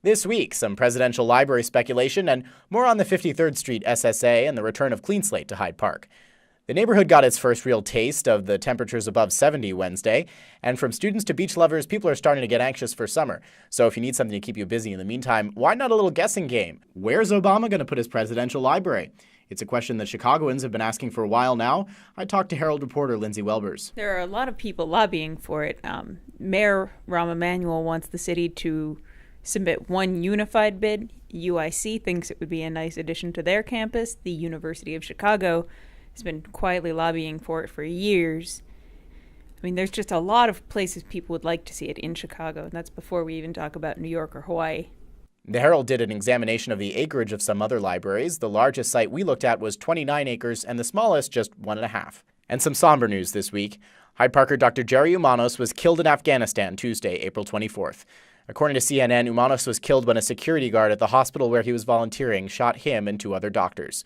This week, some presidential library speculation and more on the 53rd Street SSA and the return of Clean Slate to Hyde Park. The neighborhood got its first real taste of the temperatures above 70 Wednesday, and from students to beach lovers, people are starting to get anxious for summer. So if you need something to keep you busy in the meantime, why not a little guessing game? Where's Obama going to put his presidential library? It's a question that Chicagoans have been asking for a while now. I talked to Herald reporter Lindsay Welbers. There are a lot of people lobbying for it. Mayor Rahm Emanuel wants the city to submit one unified bid. UIC thinks it would be a nice addition to their campus. The University of Chicago has been quietly lobbying for it for years. I mean, there's just a lot of places people would like to see it in Chicago, and that's before we even talk about New York or Hawaii. The Herald did an examination of the acreage of some other libraries. The largest site we looked at was 29 acres, and the smallest just 1.5. And some somber news this week. Hyde Parker Dr. Jerry Umanos was killed in Afghanistan Tuesday, April 24th. According to CNN, Umanos was killed when a security guard at the hospital where he was volunteering shot him and 2 other doctors.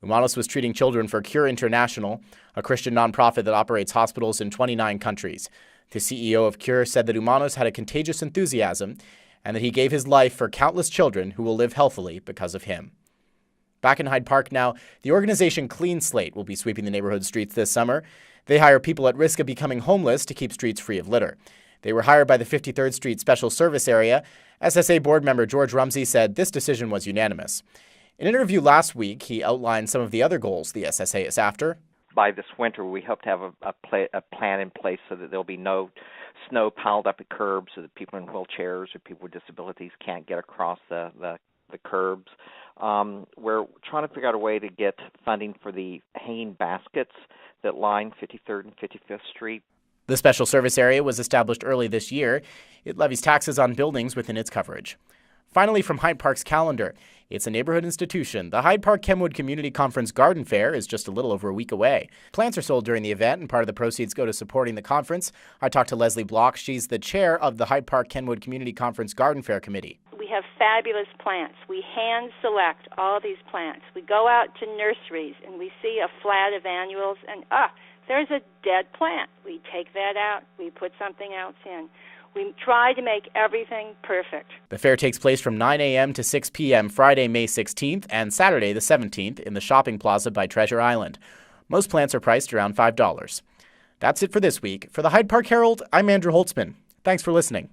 Umanos was treating children for Cure International, a Christian nonprofit that operates hospitals in 29 countries. The CEO of Cure said that Umanos had a contagious enthusiasm and that he gave his life for countless children who will live healthily because of him. Back in Hyde Park now, the organization Clean Slate will be sweeping the neighborhood streets this summer. They hire people at risk of becoming homeless to keep streets free of litter. They were hired by the 53rd Street Special Service Area. SSA board member George Rumsey said this decision was unanimous. In an interview last week, he outlined some of the other goals the SSA is after. By this winter, we hope to have a plan in place so that there'll be no snow piled up at curbs so that people in wheelchairs or people with disabilities can't get across the curbs. We're trying to figure out a way to get funding for the hanging baskets that line 53rd and 55th Street. The Special Service Area was established early this year. It levies taxes on buildings within its coverage. Finally, from Hyde Park's calendar, it's a neighborhood institution. The Hyde Park Kenwood Community Conference Garden Fair is just a little over a week away. Plants are sold during the event, and part of the proceeds go to supporting the conference. I talked to Leslie Block. She's the chair of the Hyde Park Kenwood Community Conference Garden Fair Committee. We have fabulous plants. We hand select all these plants. We go out to nurseries, and we see a flat of annuals, and there's a dead plant. We take that out. We put something else in. We try to make everything perfect. The fair takes place from 9 a.m. to 6 p.m. Friday, May 16th and Saturday the 17th in the shopping plaza by Treasure Island. Most plants are priced around $5. That's it for this week. For the Hyde Park Herald, I'm Andrew Holtzman. Thanks for listening.